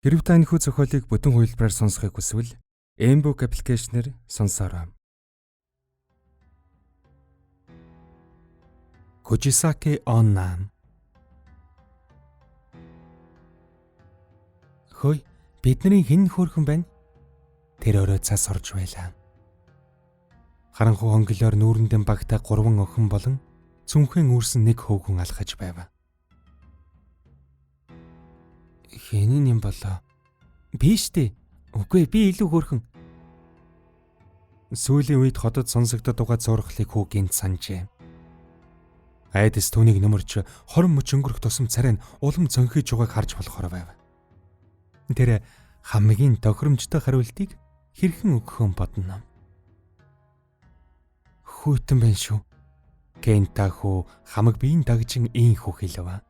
Хэрэв та энэхүү зохиолыг бүтэн хувилбараар сонсохыг хүсвэл Mbook аппликейшнээр сонсоорой. Kojisaki Onna. Хөөе, бидний хэн хөөрхөн байна? Тэр өрөө цас орж байлаа. Харанхуй хонглоор нүүрэндээ багтаа 3 охин болон цүнхэн үүрсэн нэг хөөгөн алхаж байв. Хэнийн юм болоо? Би штэ. Үгүй би илүү хөөрхөн. Сүүлийн үед хотод сонсогдод байгаа зурглыг хүүгийн санджээ. Айдас түүнийг нөмөрч хорон мөч өнгөрөх тусам царай нь улам цонхиж байгааг харж болохоор байв. Тэр хамгийн тохиромжтой хариултыг хэрхэн өгөхөн бодно. Хүйтэн байна шүү. Кента хүү хамаг биеийн дагжин ийн хүү хэлв.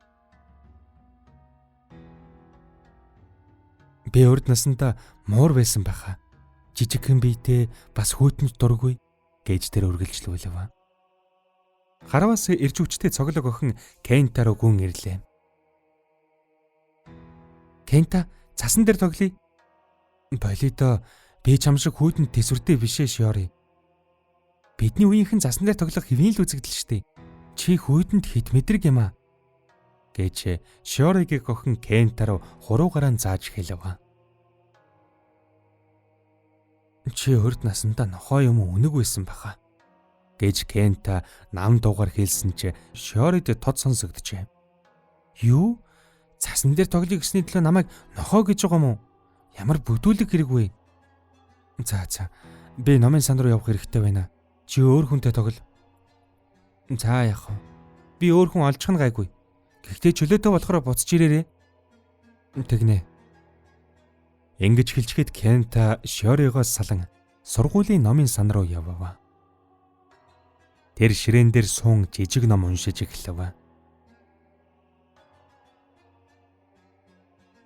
Би урд насандаа муур байсан байхаа. Жижигхэн биетэй бас хүйтэнч дургүй гэж тэр үргэлжлүүлв. Хараваас ирж хүчтэй цоглог охин Кента руу гүн ирлээ. Кента цасан дээр тоглоё. Болидо би чам шиг хүйтэн тэсвэртэй бишээ Шиори. Бидний үеийнхэн цасан дээр тоглох хэвийн л үзэгдэл штэ. Чи хүйтэнд хит мэдрэг юм а гэж Шиоригийн охин Кента руу хуруугаараа зааж хэлв. Чи урд насандаа нохоо юм үнэг байсан баха гэж Кента нам дуугаар хэлсэн чи Шиорид тод сонсогджээ. Юу? Цасан дээр тоглоё гэсний төлөө намайг нохоо гэж байгаа юм уу? Ямар бүдүүлэг хэрэг вэ? За би номын сан руу явах хэрэгтэй байна. Чи өөр хүнтэй тогло. За яах вэ? Би өөр хүн олчих нь гайгүй. Гэхдээ чөлөөтэй болохоор буцаж ирээрээ. Тэгнэ. Ингэж хэлчихэд Кента Шиоригоос салан сургуулийн номын сан руу явв. Тэр ширээн дээр суун жижиг ном уншиж эхлэв.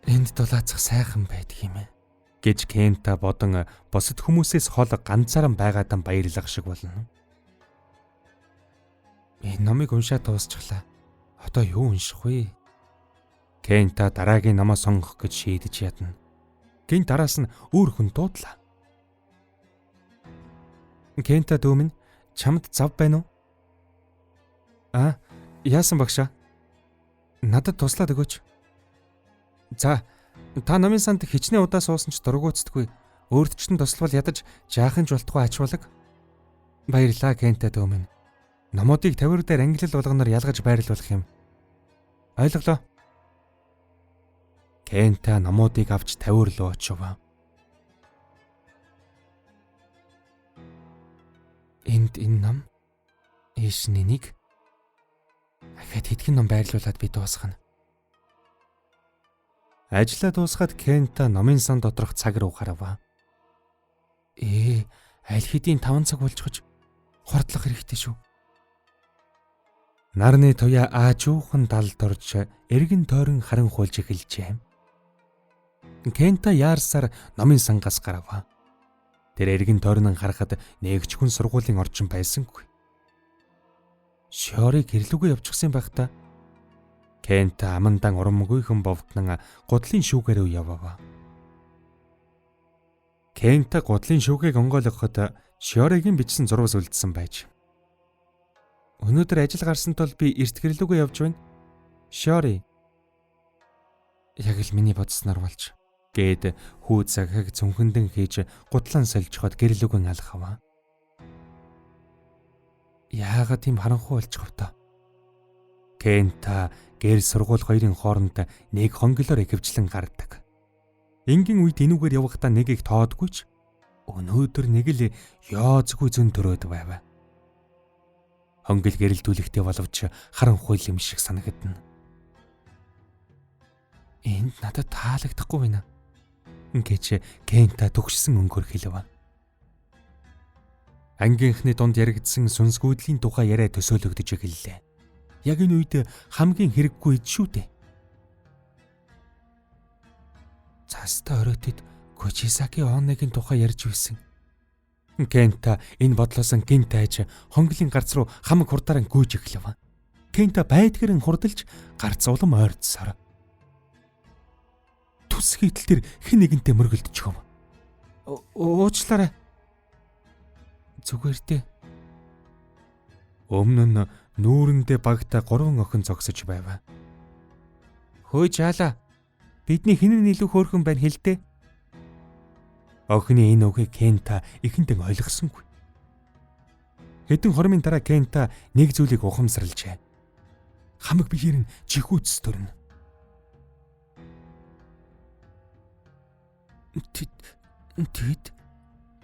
Энд дулаацах сайхан байдаг юм гэж Кента бодон босод хүмүүсээс хол ганцаараа байгаадаа баярлах шиг болно. Энэ номыг уншаад дуусчихлаа. Одоо юу унших вэ? Кента дараагийн номоо сонгох гэж шийдэж ядна. Гин дараас нь өөр хүн дуудлаа. Кента дөөмөн чамд зав байна уу? Яасан багшаа? Надад туслаад өгөөч. За, та номын санд хичнээн удаа суусан ч дургуутдаггүй. Өөрт ч туславал ядаж жаахан ч болтугай ачвалаг. Баярлалаа Кента дөөмөн. Номуудыг тавир дээр ангилал болгоноор ялгаж байрлуулах юм. Ойлголоо. Кента номуудыг авч тавир руу очив. Энд энэ ном ийшний нэг. Ахад хэдхэн ном байрлуулад би дуусгана. Ажлаа дуусгаад Кента номын сан доторх цаг руу харав. Аль хэдийн 5 цаг болчихож хордлох хэрэгтэй шүү. Нарны туяа аажуухан далд орж эргэн тойрон харанхуйлж эхэлжээ. Кента яарсаар номын сангаас гарав. Тэр эргэн тойрон харахад нэгч хүн сургуулийн орчин байсангүй. Шиори гэрлүүгээ явчихсан байх та. Кента амандан урамгүйхэн бовднан гудлын шүүгээр явав. Кента гудлын шүүгийг онгойлгоход Шиоригийн бичсэн зурвас үлдсэн байж. Өнөөдөр ажил гарсан тул би эрт гэрлүүгээ явж байна. Шиори. Яг л миний бодсноор болж гээд хүү цагийг цүнхэндэн хийж гутлан сольжход гэрлүүгэн алхав. Яагаад тийм харанхуй болчих вэ? Кента гэр сургууль хоёрын хооронд нэг хонглоор ихэвчлэн гардаг. Энгийн үед энүүгээр явахдаа нэг их тоодгүй ч өнөөдөр нэг л яозгүй зөн төрөөд байв. Хонгил гэрэлтүүлэхтэй боловч харанхуй юм шиг санагдана. Энд надад таалагдахгүй байна гэж Кента төгссөн өнгөөр хэлв. Ангийнхны дунд яригдсан сүнсгүүдлийн тухай яриа төсөөлөгдөж эхэллээ. Яг энэ үед хамгийн хэрэггүй шүү дээ. Цаастаа оройтод Kojisaki Onna-гийн тухай ярьж байсан. Кента энэ бодлоос гинт айж хонглын гарц руу хамаг хурдаараа гүйж эхлэв. Кента байдгэрэн хурдалж гарц улам ойрдсоор. ус хийтэл тэр хэн нэгэнтэй мөргөлдөж юм. Уучлаарай. Зүгээр дээ. Өмнө нь нүүрэндээ багтаа 3 охин зогсож байв. Хөөе жаалаа. Бидний хэн нь илүү хөөрхөн байна хэлдэ. Охины энэ үгийг Кента ихэндэн ойлгосонгүй. Хэдэн хормын дараа Кента нэг зүйлийг ухамсарлжээ. Хамаг биеэр нь жихүүц төрнө. Тэд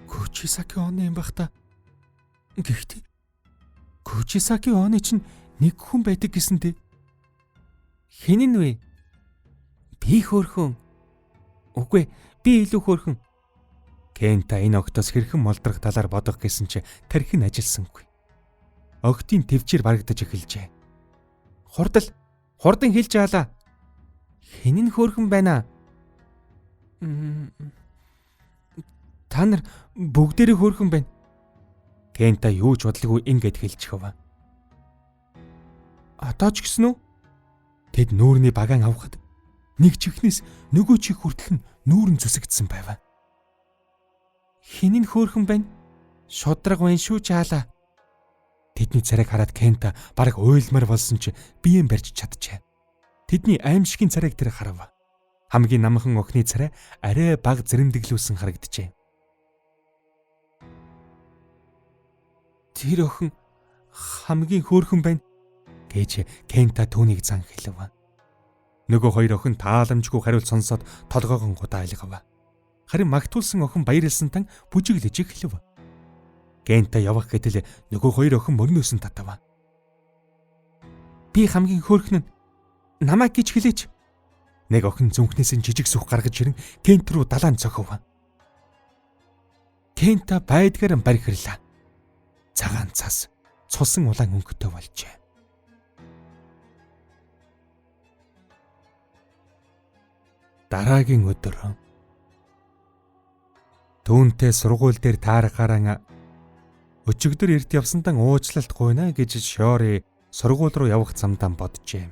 Кучисаки оны юм бах та. Гэхдээ Кучисаки оны чинь нэг хүн байдаг гэсэнтэй. Хэн нь вэ? Би хөөрхөн. Үгүй, би илүү хөөрхөн. Кента энэ огтоос хэрхэн молдрох талаар бодох гэсэн чи тархин ажилсангүй. Огтын төвчээр барагдаж эхэлжээ. Хурдан хэлж яалаа. Хэн нь хөөрхөн байна? Та нар бүгдээрээ хөөрхөн байна. Кента юу ч бодлого ингэж хэлчихв. Одоо ч гэсэн үү? Тэд нүүрний багаан авахд нэг чихнээс нөгөө чих хүртэл нь нүүрэн зүсэгдсэн байв. Хэн нь хөөрхөн байна? Шудраг байна шүү жаалаа. Тэдний царайг хараад Кента бараг уйлмар болсон ч биеэн барьж чадчихэ. Тэдний аимшигын царайг тэр харав. Хамгийн намхан охины царай арай бага зэрэмдэглүүлсэн харагджээ. Тэр охин хамгийн хөөрхөн байна гэж Кента түүнийг зан хэлв. Нөгөө хоёр охин тааламжгүй хариулт сонсоод толгоогон гудаа айлгав. Харин магтуулсан охин баярлсан тан бүжиглэж эхлэв. Кента явах гэтэл нөгөө хоёр охин мөрнөөс нь татав. Би хамгийн хөөрхөн нь намайг гэж хэлээч. Нэг охин зүнхнээс нь жижиг сүх гаргаж ирэн Кент рүү далаан цохив. Кента байдгаар нь барихирлаа. Цагаан цас цусан улаан өнгөтэй болжээ. Дараагийн өдөр түүнтэй сургууль дээр таарахаараа өчигдөр эрт явсантан уучлалт гуйна гэж Шиори сургууль руу явах замдаа боджээ.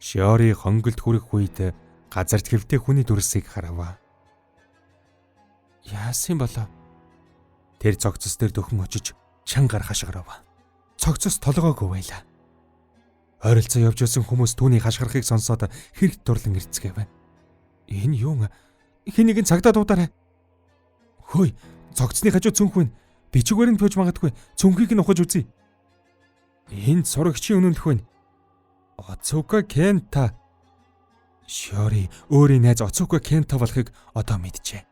Шиори хонголд хүрэх үед газарт хэвтэй хүний дүрсийг харав. Яасан болоо? Тэр цогцос дээр дөхөн очиж чангаар хашгирав. Цогцос толгоогүй байлаа. Ойролцоо явж байсан хүмүүс түүний хашгирахыг сонсоод хэрэгт дурлан ирцгээв. Энэ юу? Хэн нэгэн цагдаа дуудаарай. Хөөе, цогцсны хажуу цүнх байна. Бичгээр нь пөөж магадгүй. Цүнхийг нь ухаж үзье. Энд сурагчийн үнэлэх байна. Оцука Кента. Шиори өөрийн найз Оцука Кента болохыг одоо мэджээ.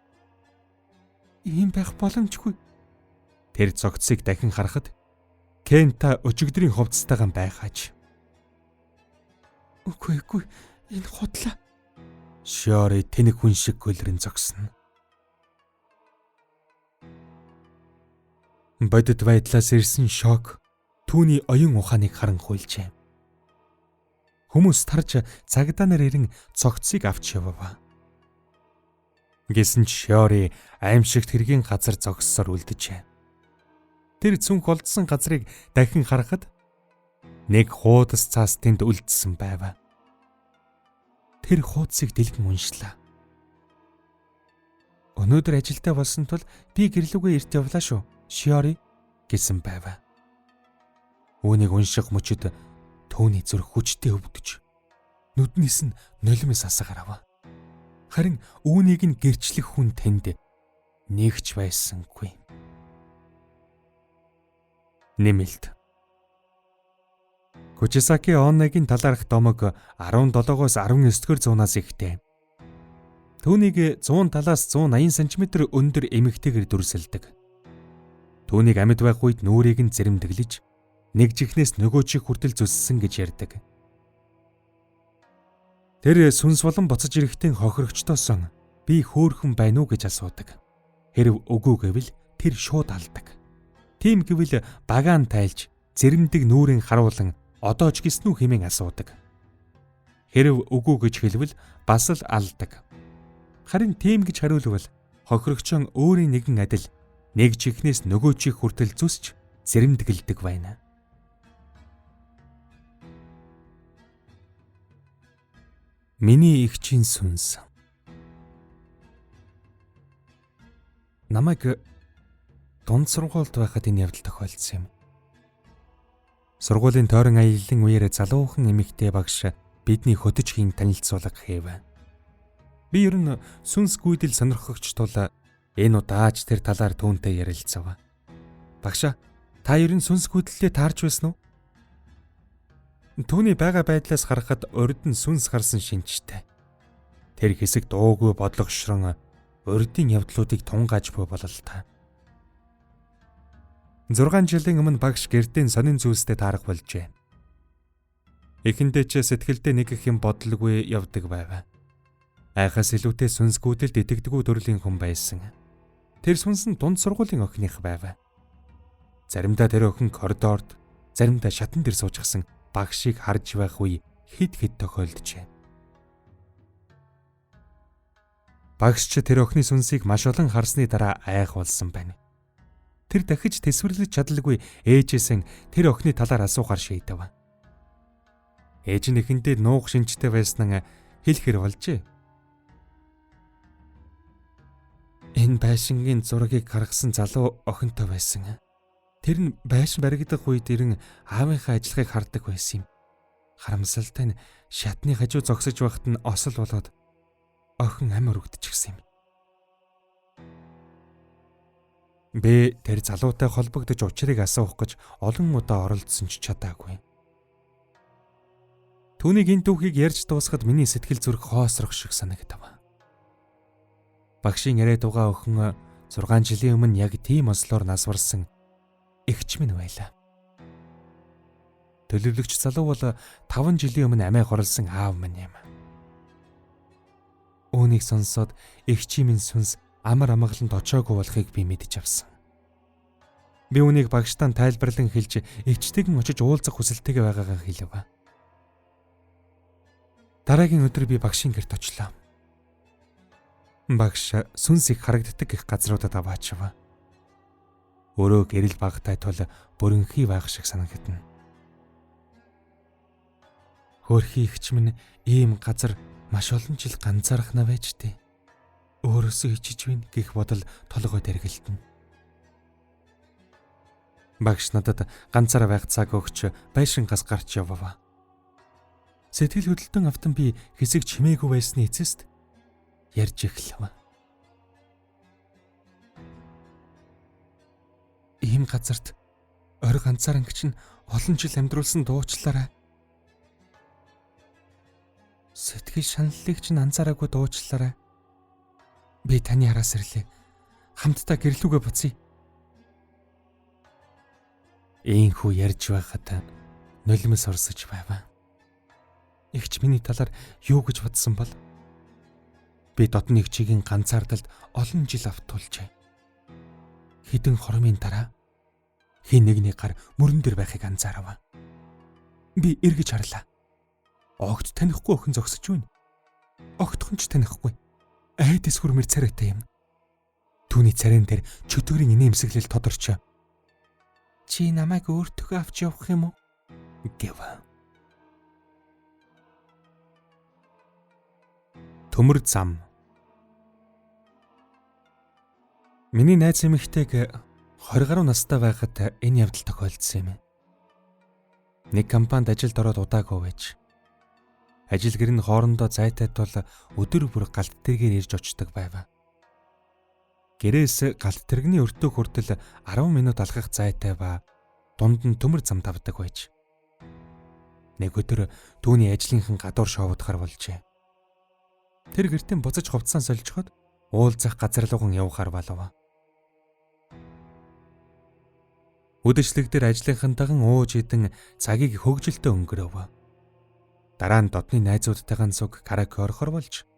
Ийм байх боломжгүй. Тэр цогцсыг дахин харахад Кента өчигдрийн хувцастайгаан байхаач. Үгүй, энэ худлаа. Шиори тэнэг хүн шиг гөлрөн зогсно. Бодит байдлаас ирсэн шок түүний оюун ухааныг харанхуйлжээ. Хүмүүс тарж цагдаа нар ирэн цогцсыг авч явав. Гэсэн ч Шиори аимшигт хэргийн газар зогссоор үлджээ. Тэр цүнх олдсон газрыг дахин харахад нэг хуудас цаас тэнд үлдсэн байв. Тэр хуудсыг дэлгэн уншлаа. Өнөөдөр ажилдаа болсон тул би гэрлүүгээ эрт явлаа шүү, Шиори гэсэн байв. Үүнийг унших мөчөд түүний зүрх хүчтэй өвдөж, нүднээс нь нулимс асгаар ав. Харин үүнийг нь гэрчлэх хүн тэнд нэгч байсангүй. Нэмэлт Кучисаки Оногийн талаарх домог 17-оос 19-р зуунаас ихтэй. Түүнийг 100 талаас 180 см өндөр эмэгтэйгээр дүрсэлдэг. Түүнийг амьд байх үед нүрийг нь зэрэмдэглэж, нэг чихнээс нөгөө чих хүртэл зүссэн гэж ярьдаг. Тэр сүнс болон буцаж ирэхдээ хохирогчдоос би хөөрхөн байна уу гэж асуудаг. Хэрв үгүй гэвэл тэр шууд алдаг. Тийм гэвэл багаан тайлж, зэрэмдэг нүрийн харуулan одоо ч гисэн үү хэмээн асуудаг. Хэрв үгүй гэж хэлвэл бас л алдаг. Харин тийм гэж хариулвал хохирогчон өөрийн нэгэн адил нэг чихнээс нөгөө чих хүртэл зүсч зэрэмдэглэдэг байна. Миний эгчийн сүнс. Намайг дунд сургуульд байхад энэ явдал тохиолдсон юм. Сургуулийн тойрон аяллаа үеэр залуухан эмэгтэй багш бидний хөтөж хийн танилцуулга хийв. Би ер нь сүнс гүйдэл сонирхогч тул энэ удаач тэр талаар түүнтэй ярилцав. Багш, та ер нь сүнс гүйдэлтэй таарч байсан уу? Түүний байгаа байдлаас харахад урд нь сүнс гарсан шинжтэй. Тэр хэсэг дуугүй бодлогошрон урдын явдлуудыг тунгааж буй бололтой. 6 жилийн өмнө багш гэртээ сонин зүйлстэй таарах болжээ. Эхэндээ ч сэтгэлдээ нэг их юм бодлоггүй явдаг байв. Айхаас илүүтэй сүнсгүүдэлд итгэдэггүй төрлийн хүн байсан. Тэр сүнс нь дунд сургуулийн охиных байв. Заримдаа тэр охин коридорд, заримдаа шатан дээр суучгсан багшийг харж байх үе хэд тохиолджээ. Багш ч тэр охины сүнсийг маш олон харсны дараа айх болсон байна. Тэр дахиж тэсвэрлэж чадлагүй ээжээсэн тэр охины талаар асуухаар шийдэв. Ээж нь эхэндээ нуух шинжтэй байснаа хэлэхэр болжээ. Энэ байшингийн зургийг гаргасан залуу охинтой байсан. Тэр нь байшин баригдах үед ирэн аавынхаа ажиллагааг хардаг байсан юм. Харамсалтай нь шатны хажуу зогсож байхад нь осол болоод охин амар өгдчихсэн юм. Би тэр залуутай холбогдож учрыг асуух гэж олон удаа оролдсон ч чадаагүй. Түүнийг энэ түүхийг ярьж дуусахад миний сэтгэл зүрх хоосрох шиг санагдав. Багшийн яриад байгаа охин 6 жилийн өмнө яг тийм ослоор нас барсан эгч минь байлаа. Төлөвлөгч залуу бол 5 жилийн өмнө амиа хорлсон аав минь юм. Үүнийг сонсоод эгчийн минь сүнс амар амгаланд очоогүй болохыг би мэдэж авсан. Би үүнийг багштаа тайлбарлан хэлж эгчтэйгэн очиж уулзах хүсэлтэйгээ байгаагаа хэлв. Дараагийн өдөр би багшийн гэрт очлоо. Багш сүнс их харагддаг их газруудад аваачв. Өөрөө гэрэл багтай тул бүрэнхий байх шиг санагдана. Хөөрхий эгч минь ийм газар маш олон жил ганцаархнаа байж тээ. Өөрөөсөө ичиж вин гэх бодол толгой тэргэлтэн. Багш надад ганцаараа байх цаг өгч байшингаас гарч явав. Сэтгэл хөдлөлтөн автан би хэсэг чимээгүй байсны эцэст ярьж эхлэв. Ийм газарт ор ганцаарангч нь олон жил амьдруулсан дуучлаарай. Сэтгэл шаналлыг ч анзаараагүй дуучлаарай. Би таны араас ирлээ. Хамтдаа гэрлүүгээ буцъя. Ийхүү ярьж байхад нулимс орсож байв. Эгч миний талаар юу гэж бодсон бол би дотны эгчийн ганцаардалд олон жил автуулжээ. Хэдэн хормын дараа хин нэгний гар мөрөн дээр байхыг анзаарав. Би эргэж харлаа. Огт танихгүй охин зогсож байна. Огтхон ч танихгүй. Айдас хүрмэр царайтай юм. Түүний царайн дээр чөтгөрийн инээмсэглэл тодорчоо. Чи намайг өөртөө авч явах юм уу? Гэв. Төмөр зам. Миний найз эмэгтэйг 20 гаруй настай байхад энэ явдал тохиолдсон юм. Нэг компанид ажилд ороод удаагүй байж. Ажил гэр нь хоорондоо зайтай тул өдөр бүр галт тэргээр ирж очдог байв. Гэрээс галт тэрэгний өртөө хүртэл 10 минут алхах зайтай ба дунд нь төмөр зам тавдаг байж. Нэг өдөр түүний ажлынхан гадуур шоудахар болжээ. Тэр гэртээ буцаж хувцсан сольжход уулзах газар рууган явахаар болов. Үдэшлэг дээр ажлынхантайган ууж идэн цагийг хөгжилтөд өнгөрөв. Дараа нь дотны найзуудтайгаан цуг караоке орохор болж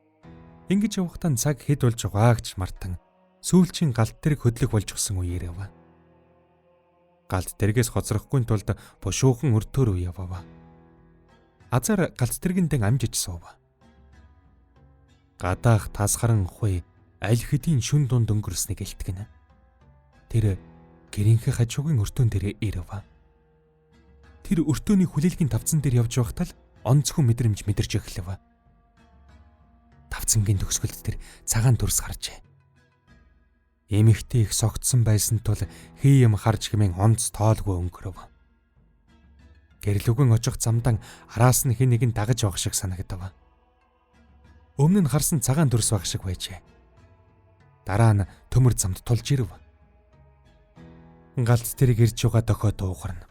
ингэж явахдаа цаг хэд болж байгаагч мартан сүүлчийн галт тэрэг хөдлөх болж гсэн үеэр яв. Галт тэрэгээс хоцрохгүй тулд бушуухан өртөөр үе явав. Азар галт тэрэгэндээ амжиж суув. Гадаах тасгаран хуй аль хэдийн шүн дунд өнгөрснэг илтгэнэ. Тэр гэрийнхээ хажуугийн өртөөн дээр ирэв. Тэр өртөөний хүлээлгийн тавцан дээр явж байхдаа л онцгой мэдрэмж мэдэрч эхлэв. Давцангийн төгсгөлд тэр цагаан дүрс гарчээ. Эмэгтэй их согтсон байсан тул хий юм харж хэмээн онц тоолгүй өнгөрөв. Гэрлүгэн очих замдан араас нь хэн нэгэн дагаж явах шиг санагдав. Өмнө нь харсан цагаан дүрс баг шиг байжээ. Дараа нь төмөр замд тулж ирэв. Галт тэрийг ирж байгаа дохио дуугарна.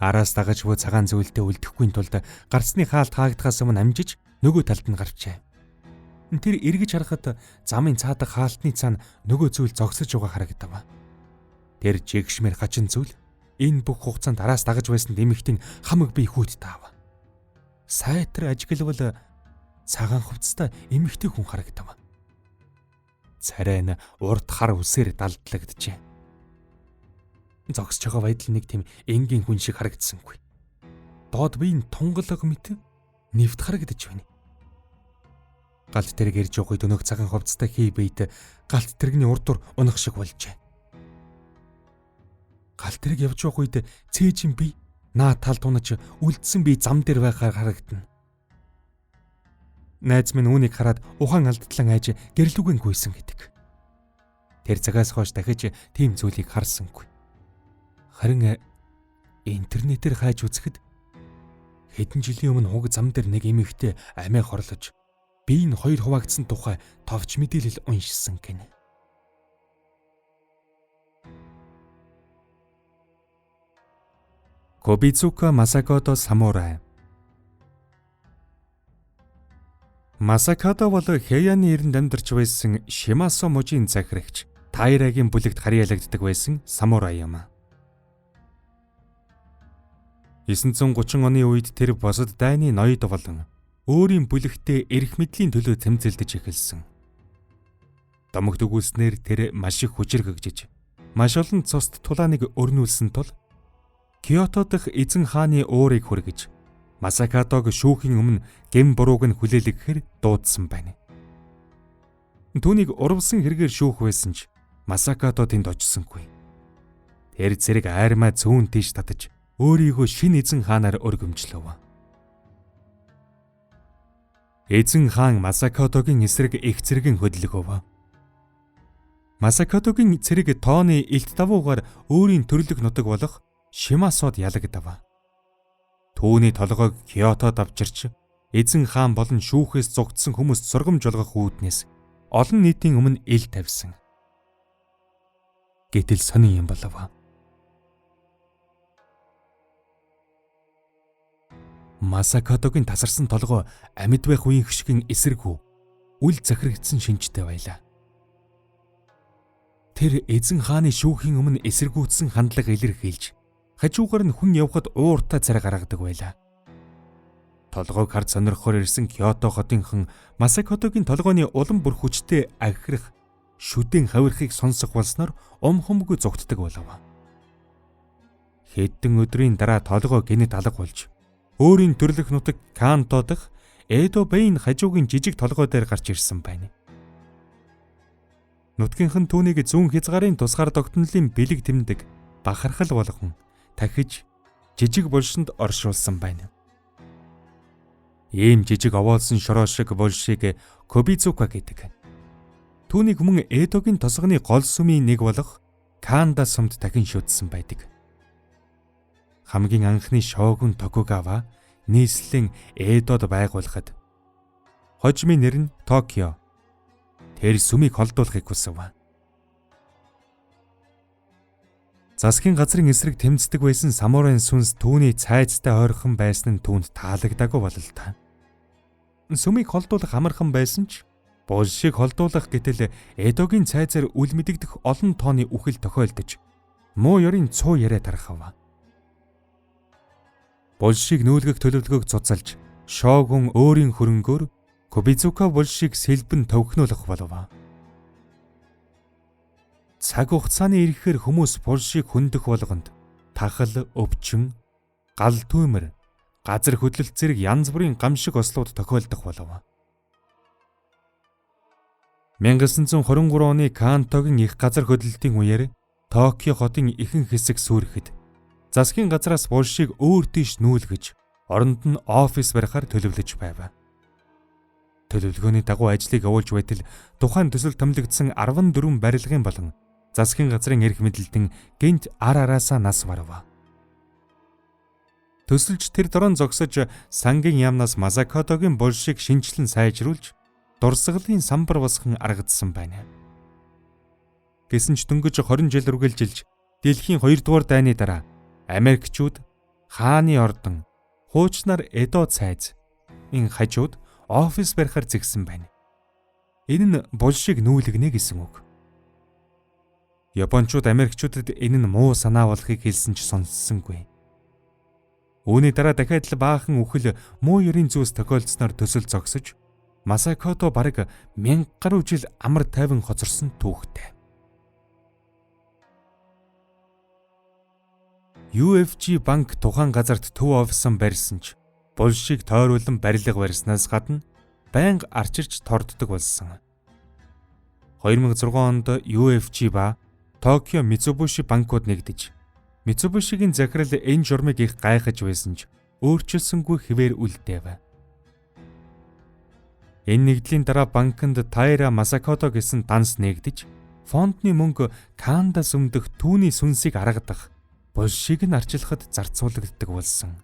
Араас дагаж буй цагаан зүйлдээ үлдэхгүй тулд гарцны хаалт хаагдахаас өмнө амжиж нөгөө талд нь гарчээ. Тэр эргэж харахад замын цаадаг хаалтны цаана нөгөө зүйл зогсож байгаа харагдав. Тэр жигшмэр хачин зүйл энэ бүх хугацаанд араас дагаж байсан эмэгтийн хамаг бие хүүт таав. Сайтар ажиглавал цагаан хувцастай эмэгтэй хүн харагдав. Царай нь урд хар үсээр далдлагджээ. Зогсож байгаа байдал нэг тийм энгийн хүн шиг харагдсангүй. Доод бие нь тунгалаг мэт нэвт харагдаж байна. Галт тэрэг ирж явах үед өнөөх цагаан хувцастай хий биед галт тэрэгний урдуур унах шиг болжээ. Галт тэрэг явж явах үед цээжин бие наа талд унаж үлдсэн бие зам дээр байхаар харагдана. Найз минь үүнийг хараад ухаан алдлан айж гэрлүгэн гүйсэн гэдэг. Тэр цагаас хойш дахиж тийм зүйлийг харсангүй. Харин интернетээр хайж үзэхэд хэдэн жилийн өмнө хуг зам дээр нэг эмэгтэй амиа хорлож бие нь хоёр хуваагдсан тухай товч мэдээлэл уншсан гэнэ. Кобизука Масакото самурай. Масакато бол Хэяны эрэнд амьдарч байсан Шимасо мужийн захирагч Тайрагийн бүлэгт харьяалагддаг байсан самурай юм. 930 оны үед тэр босод дайны ноёд болон өөрийн бүлэгтээ эрх мэдлийн төлөө тэмцэлдэж эхэлсэн. Домогт өгүүлснээр тэр маш их хүчирхэгжиж, маш олон цуст тулааныг өрнүүлсэн тул Киото дахь эзэн хааны уурыг хүргэж Масакатог шүүхийн өмнө гэм бурууг нь хүлээлгэхээр дуудсан байна. Түүнийг урвсан хэрэгээр шүүх байсан ч Масакато тэнд очсонгүй. Тэр зэрэг айрмаа зүүн тийш татаж өөрийгөө шинэ эзэн хаанаар өргөмжлөв. Эзэн хаан Масакатогийн эсрэг их зэрэгэн хөдөлгөв. Масакатогийн цэрэг тооны илт давуугаар өөрийн төрлөх нутаг болох Шимасод ялагдав. Түүний толгойг Киотод авчирч эзэн хаан болон шүүхээс зугтсан хүмүүст сургамж олгох үүднээс олон нийтийн өмнө ил тавьсан. Гэтэл сонин юм болов. Масакатогийн тасарсан толгой амьд байх үеийн хшигэн эсэргүү үл захирагдсан шинжтэй байлаа. Тэр эзэн хааны шүүхийн өмнө эсэргүүцсэн хандлага илэрхийлж хажуугаар нь хүн явхад ууртай царай гаргадаг байлаа. Толгойг хард сонирхохоор ирсэн Киото хотынхан Масакатогийн толгойн улам бүр хүчтэй агхирах шүдэн хавирхыг сонсох болсноор умхамгүй зугтдаг болов. Хэдэн өдрийн дараа толгой гинэт алга болж өөрийн төрлөх нутаг Канто дахь Эдо Бэйн хажуугийн жижиг толгой дээр гарч ирсэн байна. Нутгийнхан түүнийг зүүн хязгаарын тусгаар тогтнолын бэлэг тэмдэг бахархал болгон дахиж жижиг булшинд оршуулсан байна. Ийм жижиг овоолсон шороо шиг булшиг Кобизука гэдэг. Түүнийг мөн Эдогийн тосгоны гол сүмийн нэг болох Канда сумд дахин шүтсэн байдаг. Хамгийн анхны шоугун Токугава нийслэлийн Эдод байгуулахад хожимын нэр нь Токио. Тэр сүмийг холдуулахыг хүсв. Засгийн газрын эсрэг тэмцдэг байсан самурайн сүнс түүний цайцтай ойрхон байсан нь түүнд таалагдаагүй бололтой. Сүмийг холдуулах амархан байсан ч булшиг холдуулах гэтэл Эдогийн цайзаар үл мэдэгдэх олон тооны үхэл тохиолдож муу ёрын цуу яриа тархав. Булшиг нүүлгэх төлөвлөгөөг цуцалж шоугун өөрийн хөрөнгөөр Кобизука булшиг сэлбэн төвхнүүлэх болов. Цаг хугацааны ирэхээр хүмүүс булшиг хөндөх болгонд тахал, өвчин, гал түүмэр, газар хөдлөлт зэрэг янз бүрийн гамшиг ослууд тохиолдох болов. 1923 оны Кантогийн их газар хөдлөлтийн үеэр Токио хотын ихэнх хэсэг сүрэхэд засгийн газраас булшиг өөр тийш нүүлгэж оронд нь офис барихаар төлөвлөж байв. төлөвлөгөөний дагуу ажлыг явуулж байтал тухайн төсөл томилогдсон 14 барилгын болон засгийн газрын эрх мэдэлтэн гэнт ар араасаа нас барав. Төсөлж тэр дорон зогсож сангийн яамнаас Масакотогийн булшиг шинчлэн сайжруулж дурсгалын самбар босгон аргадсан байна. Гэсэн ч дөнгөж 20 жил үргэлжилж дэлхийн 2 дугаар дайны дараа Америкчууд хааны ордон хуучнаар Эдо цайз ин хажууд офис барихаар зэгсэн байна. Энэ нь булшиг нүүлгэнэ гэсэн үг. Япончууд Америкчуудад энэ нь муу санаа болохыг хэлсэн ч сонссонгүй. Үүний дараа дахиад л баахан үхэл муу ёрийн зүйлс тохиолдсноор төсөл зогсож Масакото бараг 1000 гаруй жил амар тайван хоцорсон түүхтэй. UFG банк тухайн газарт төв офисан барьсан ч булшиг тойруулан барилга барьснаас гадна байнга арчирч торддог болсон. 2006 онд UFG ба Токио Мицубуши банкуд нэгдэж Мицубушигийн захирал энэ журмыг их гайхаж байсан ч өөрчилсөнгүй хэвээр үлдээв. Энэ нэгдлийн дараа банкнд Тайра Масакото гэсэн данс нэгдэж фондны мөнгө Кандас өмдөх түүний сүнсийг аргадах булшиг нь арчилахад зарцуулагддаг болсон.